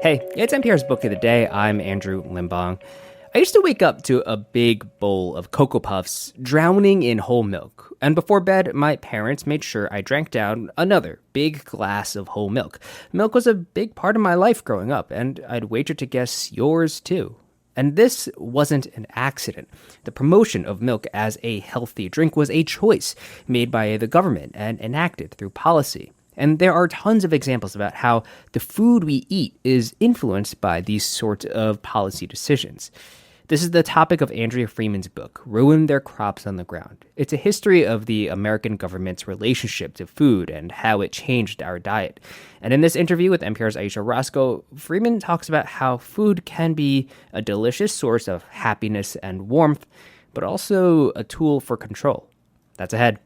Hey, it's NPR's Book of the Day. I'm Andrew Limbong. I used to wake up to a big bowl of Cocoa Puffs drowning in whole milk. And before bed, my parents made sure I drank down another big glass of whole milk. Milk was a big part of my life growing up, and I'd wager to guess yours too. And this wasn't an accident. The promotion of milk as a healthy drink was a choice made by the government and enacted through policy. And there are tons of examples about how the food we eat is influenced by these sorts of policy decisions. This is the topic of Andrea Freeman's book, Ruin Their Crops on the Ground. It's a history of the American government's relationship to food and how it changed our diet. And in this interview with NPR's Ayesha Rascoe, Freeman talks about how food can be a delicious source of happiness and warmth, but also a tool for control. That's ahead.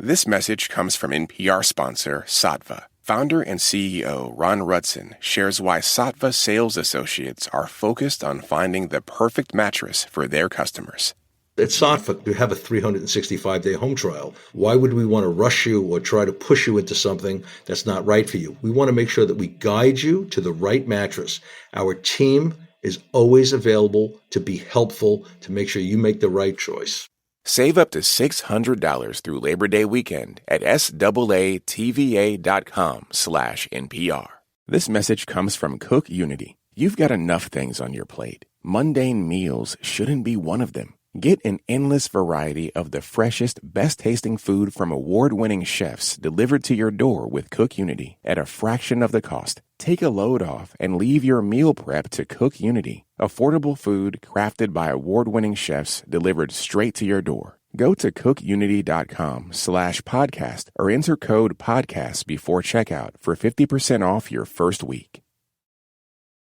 This message comes from NPR sponsor Sattva. Founder and CEO Ron Rudson shares why Sattva sales associates are focused on finding the perfect mattress for their customers. At Sattva, we have a 365-day home trial. Why would we want to rush you or try to push you into something that's not right for you? We want to make sure that we guide you to the right mattress. Our team is always available to be helpful, to make sure you make the right choice. Save up to $600 through Labor Day weekend at SAATVA.com/NPR. This message comes from Cook Unity. You've got enough things on your plate. Mundane meals shouldn't be one of them. Get an endless variety of the freshest, best-tasting food from award-winning chefs delivered to your door with Cook Unity at a fraction of the cost. Take a load off and leave your meal prep to Cook Unity. Affordable food crafted by award-winning chefs delivered straight to your door. Go to cookunity.com/podcast or enter code podcast before checkout for 50% off your first week.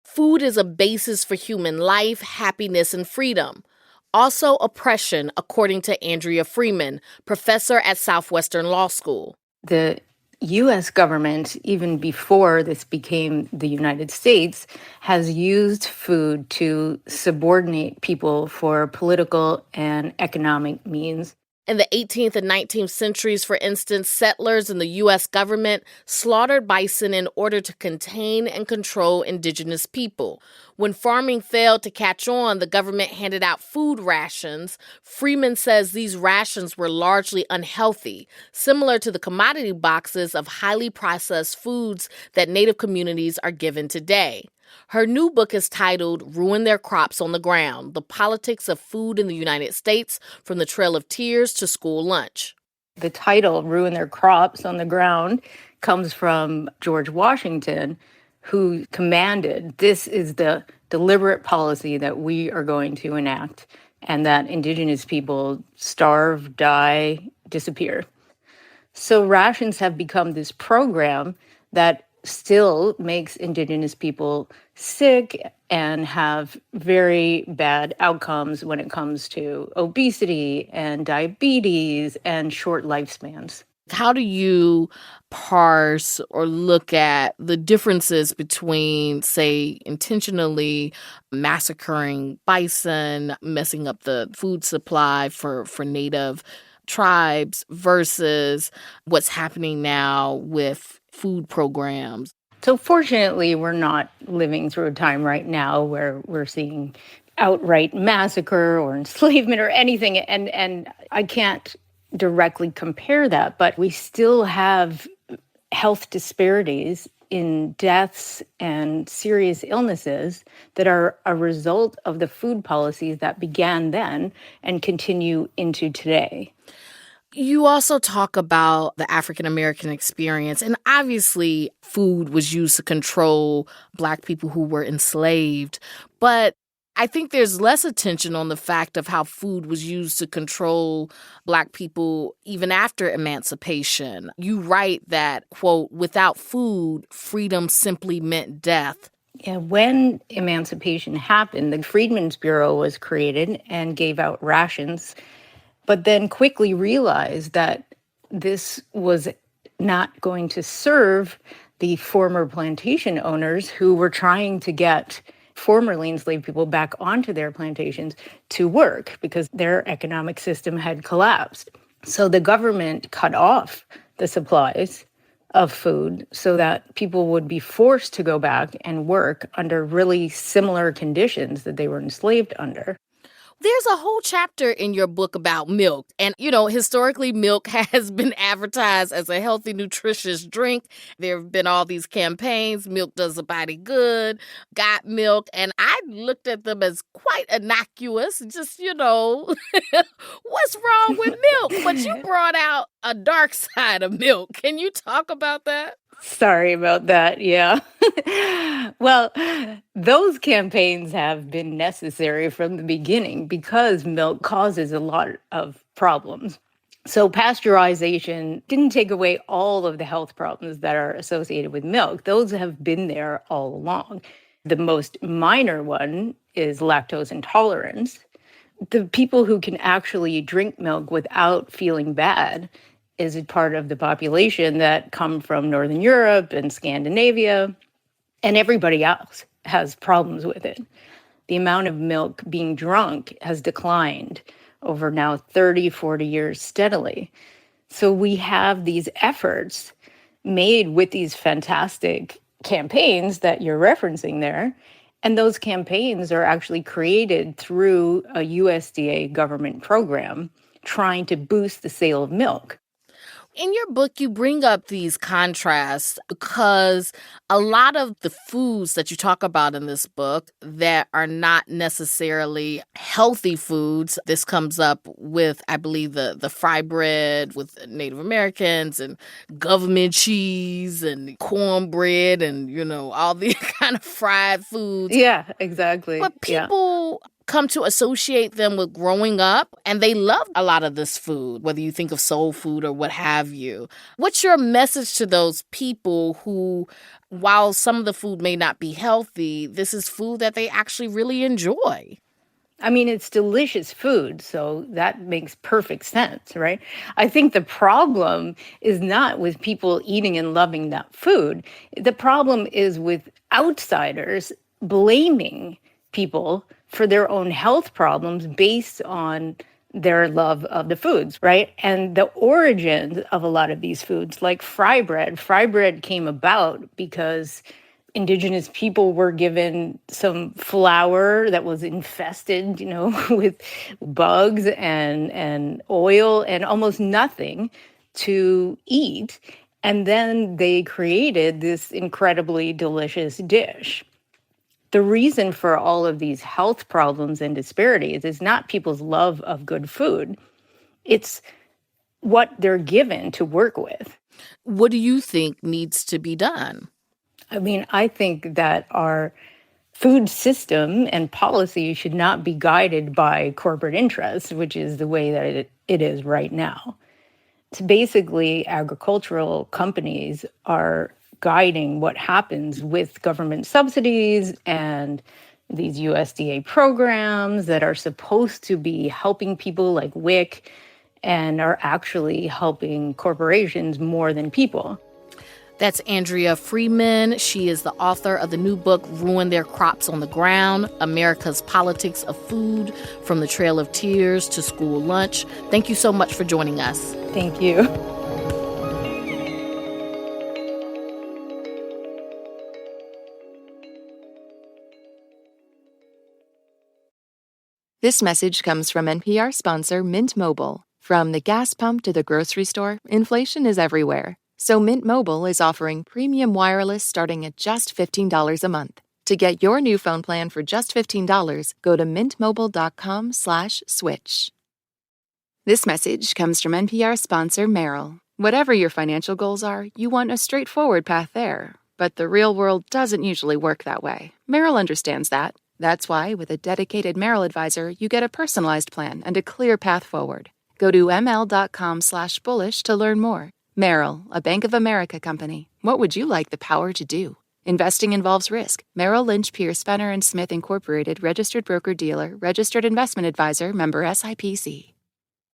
Food is a basis for human life, happiness, and freedom. Also oppression, according to Andrea Freeman, professor at Southwestern Law School. The U.S. government, even before this became the United States, has used food to subordinate people for political and economic means. In the 18th and 19th centuries, for instance, settlers and the U.S. government slaughtered bison in order to contain and control indigenous people. When farming failed to catch on, the government handed out food rations. Freeman says these rations were largely unhealthy, similar to the commodity boxes of highly processed foods that Native communities are given today. Her new book is titled Ruin Their Crops on the Ground: The Politics of Food in the United States from the Trail of Tears to School Lunch. The title, Ruin Their Crops on the Ground, comes from George Washington, who commanded, this is the deliberate policy that we are going to enact, and that indigenous people starve, die, disappear. So rations have become this program that still makes indigenous people sick and have very bad outcomes when it comes to obesity and diabetes and short lifespans. How do you parse or look at the differences between, say, intentionally massacring bison, messing up the food supply for Native tribes versus what's happening now with food programs? So fortunately, we're not living through a time right now where we're seeing outright massacre or enslavement or anything. And I can't directly compare that, but we still have health disparities in deaths and serious illnesses that are a result of the food policies that began then and continue into today. You also talk about the African-American experience, and obviously food was used to control Black people who were enslaved, but I think there's less attention on the fact of how food was used to control Black people even after emancipation. You write that, quote, without food, freedom simply meant death. Yeah, when emancipation happened, the Freedmen's Bureau was created and gave out rations, but then quickly realized that this was not going to serve the former plantation owners who were trying to get formerly enslaved people back onto their plantations to work because their economic system had collapsed. So the government cut off the supplies of food so that people would be forced to go back and work under really similar conditions that they were enslaved under. There's a whole chapter in your book about milk. And, historically, milk has been advertised as a healthy, nutritious drink. There have been all these campaigns, milk does the body good, got milk. And I looked at them as quite innocuous, just, what's wrong with milk? But you brought out a dark side of milk. Can you talk about that? Sorry about that. Yeah. Well, those campaigns have been necessary from the beginning because milk causes a lot of problems. So pasteurization didn't take away all of the health problems that are associated with milk. Those have been there all along. The most minor one is lactose intolerance. The people who can actually drink milk without feeling bad is a part of the population that come from Northern Europe and Scandinavia, and everybody else has problems with it. The amount of milk being drunk has declined over now 30, 40 years steadily. So we have these efforts made with these fantastic campaigns that you're referencing there. And those campaigns are actually created through a USDA government program trying to boost the sale of milk. In your book, you bring up these contrasts because a lot of the foods that you talk about in this book that are not necessarily healthy foods, this comes up with, I believe, the fry bread with Native Americans and government cheese and cornbread and, all the kind of fried foods. Yeah, exactly. But people come to associate them with growing up, and they love a lot of this food, whether you think of soul food or what have you. What's your message to those people who, while some of the food may not be healthy, this is food that they actually really enjoy? I mean, it's delicious food, so that makes perfect sense, right? I think the problem is not with people eating and loving that food. The problem is with outsiders blaming people for their own health problems based on their love of the foods, right? And the origins of a lot of these foods, like fry bread came about because Indigenous people were given some flour that was infested, with bugs and oil and almost nothing to eat. And then they created this incredibly delicious dish. The reason for all of these health problems and disparities is not people's love of good food. It's what they're given to work with. What do you think needs to be done? I mean, I think that our food system and policy should not be guided by corporate interests, which is the way that it is right now. It's basically agricultural companies are guiding what happens with government subsidies and these USDA programs that are supposed to be helping people like WIC and are actually helping corporations more than people. That's Andrea Freeman. She is the author of the new book, Ruin Their Crops on the Ground, America's Politics of Food, From the Trail of Tears to School Lunch. Thank you so much for joining us. Thank you. This message comes from NPR sponsor Mint Mobile. From the gas pump to the grocery store, inflation is everywhere. So Mint Mobile is offering premium wireless starting at just $15 a month. To get your new phone plan for just $15, go to mintmobile.com/switch. This message comes from NPR sponsor Merrill. Whatever your financial goals are, you want a straightforward path there. But the real world doesn't usually work that way. Merrill understands that. That's why, with a dedicated Merrill advisor, you get a personalized plan and a clear path forward. Go to ml.com/bullish to learn more. Merrill, a Bank of America company. What would you like the power to do? Investing involves risk. Merrill Lynch, Pierce, Fenner & Smith Incorporated, registered broker-dealer, registered investment advisor, member SIPC.